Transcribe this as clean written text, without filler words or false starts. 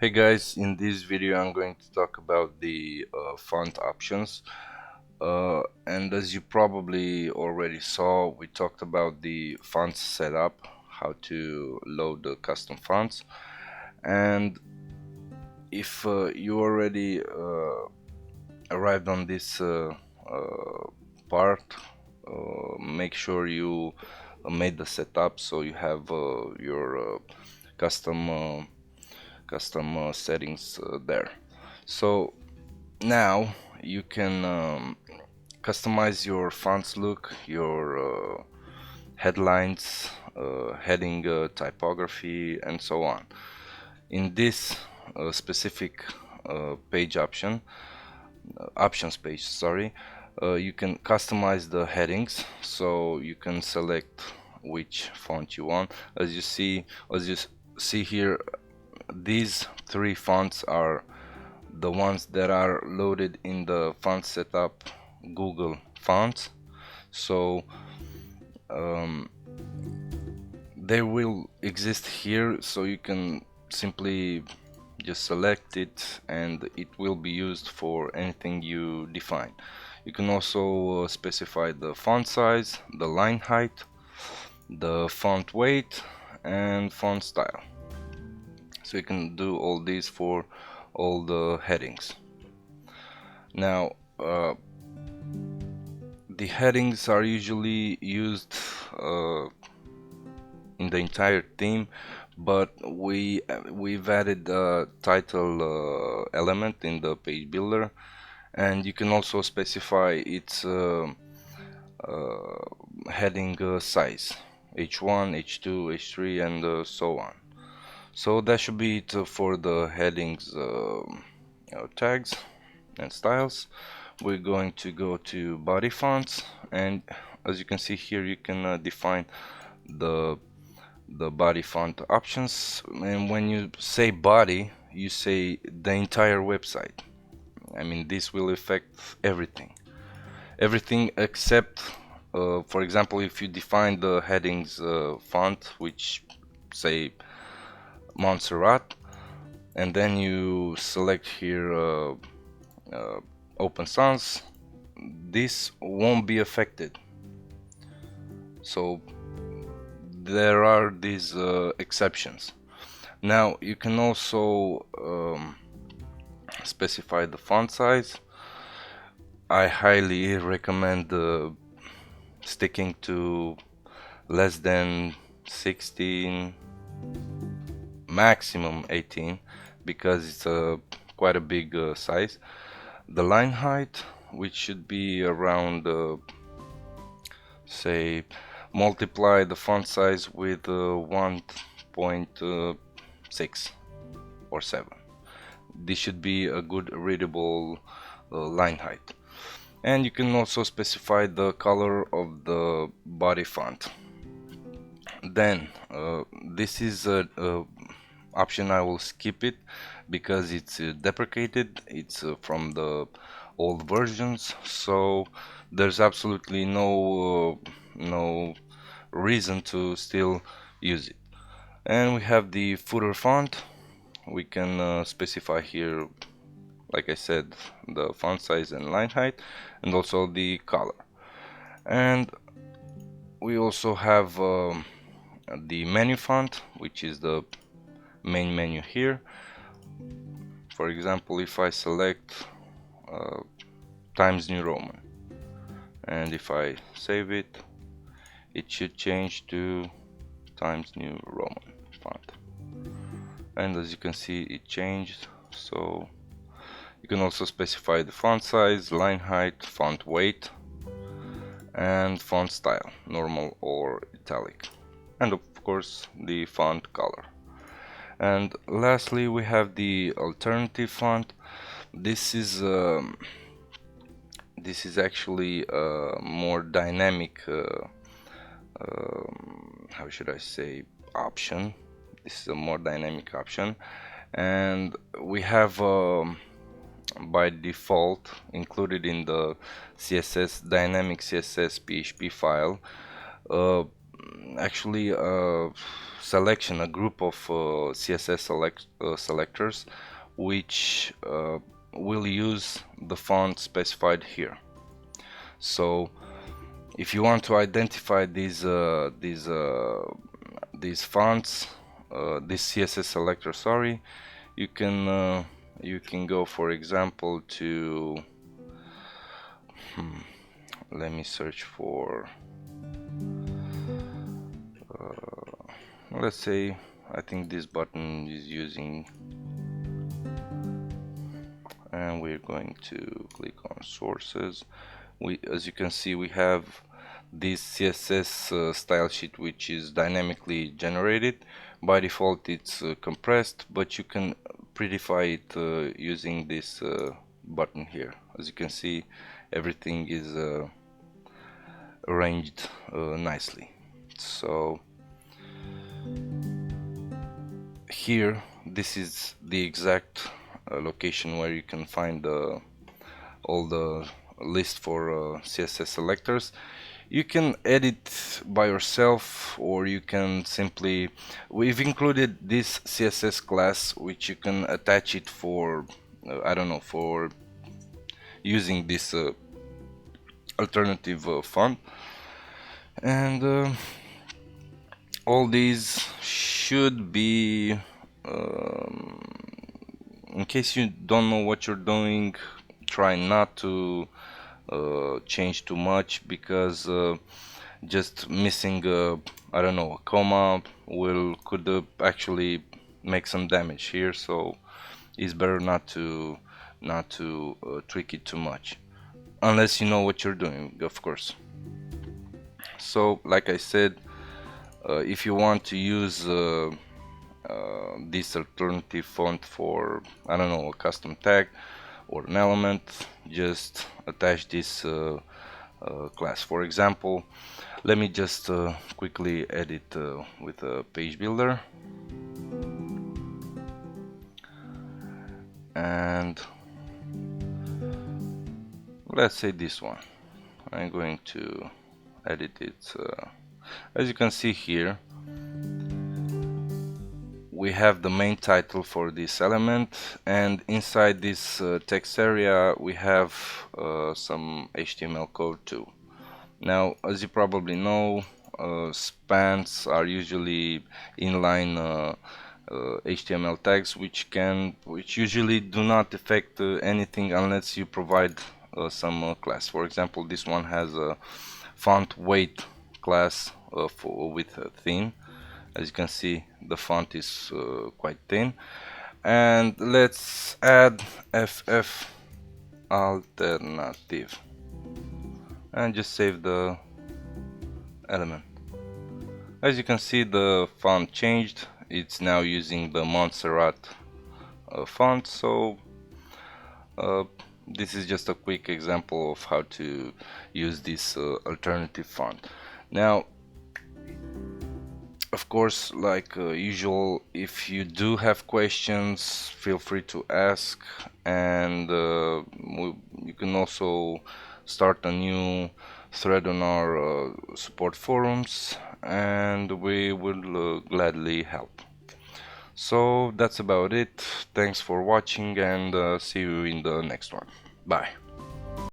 Hey guys, in this video I'm going to talk about the font options, and as you probably already saw, we talked about the font setup, how to load the custom fonts. And if you already arrived on this part, make sure you made the setup so you have your custom settings there. So now you can customize your fonts look, your headlines, heading typography, and so on. In this specific page options page, sorry, you can customize the headings, so you can select which font you want. As you see here, these three fonts are the ones that are loaded in the font setup Google fonts. So they will exist here, so you can simply just select it and it will be used for anything you define. You can also specify the font size, the line height, the font weight, and font style. So you can do all these for all the headings. Now the headings are usually used in the entire theme, but we've added a title element in the page builder, and you can also specify its heading size, h1, h2, h3, and so on. So that should be it for the headings tags and styles. We're going to go to body fonts, and as you can see here, you can define the body font options. And when you say body, you say the entire website. I mean, this will affect everything except for example, if you define the headings font, which say Montserrat, and then you select here Open Sans, this won't be affected. So there are these exceptions. Now you can also specify the font size. I highly recommend sticking to less than 16, maximum 18, because it's quite a big size. The line height, which should be around say, multiply the font size with 1.6 or 7. This should be a good readable line height. And you can also specify the color of the body font. Then this is a option I will skip it because it's deprecated. It's from the old versions, so there's absolutely no reason to still use it. And we have the footer font. We can specify here, like I said, the font size and line height, and also the color. And we also have the menu font, which is the main menu here. For example, if I select Times New Roman, and if I save it, it should change to Times New Roman font. And as you can see, it changed. So you can also specify the font size, line height, font weight, and font style, normal or italic, and of course the font color. And lastly, we have the alternative font. This is actually a more dynamic how should I say, option. This is a more dynamic option, and we have by default included in the CSS dynamic CSS PHP file actually a selection, a group of CSS selectors which will use the font specified here. So if you want to identify these fonts, this CSS selector, sorry, you can go, for example, to let me search for let's say, I think this button is using, and we're going to click on sources. As you can see, we have this CSS style sheet which is dynamically generated. By default it's compressed, but you can prettify it using this button here. As you can see, everything is arranged nicely. So here, this is the exact location where you can find all the list for CSS selectors. You can edit by yourself, or you can simply, we've included this CSS class which you can attach it for I don't know, for using this alternative font. And all these should be in case you don't know what you're doing, try not to change too much, because just missing I don't know, a comma could actually make some damage here. So it's better not to tweak it too much, unless you know what you're doing, of course. So like I said, if you want to use this alternative font for, I don't know, a custom tag or an element, just attach this class. For example, let me just quickly edit with a page builder, and let's say this one. I'm going to edit it. As you can see here, we have the main title for this element, and inside this text area we have some HTML code too. Now, as you probably know, spans are usually inline HTML tags which usually do not affect anything unless you provide some class. For example, this one has a font weight class with thin. As you can see, the font is quite thin. And let's add FF alternative and just save the element. As you can see, the font changed. It's now using the Montserrat font. So this is just a quick example of how to use this alternative font. Now, of course, like usual, if you do have questions, feel free to ask, and you can also start a new thread on our support forums, and we will gladly help. So that's about it. Thanks for watching, and see you in the next one. Bye.